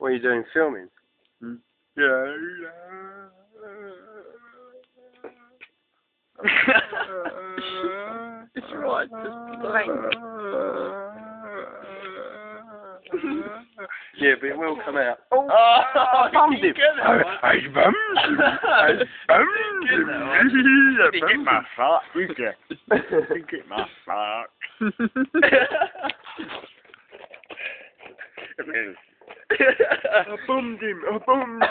What are you doing? Filming? Hmm? Yeah. It's right, just blank. Yeah, but it will come out. Oh, I bummed him. I bummed him. I bummed him. I get my sock. You get my sock. I bummed him. I bummed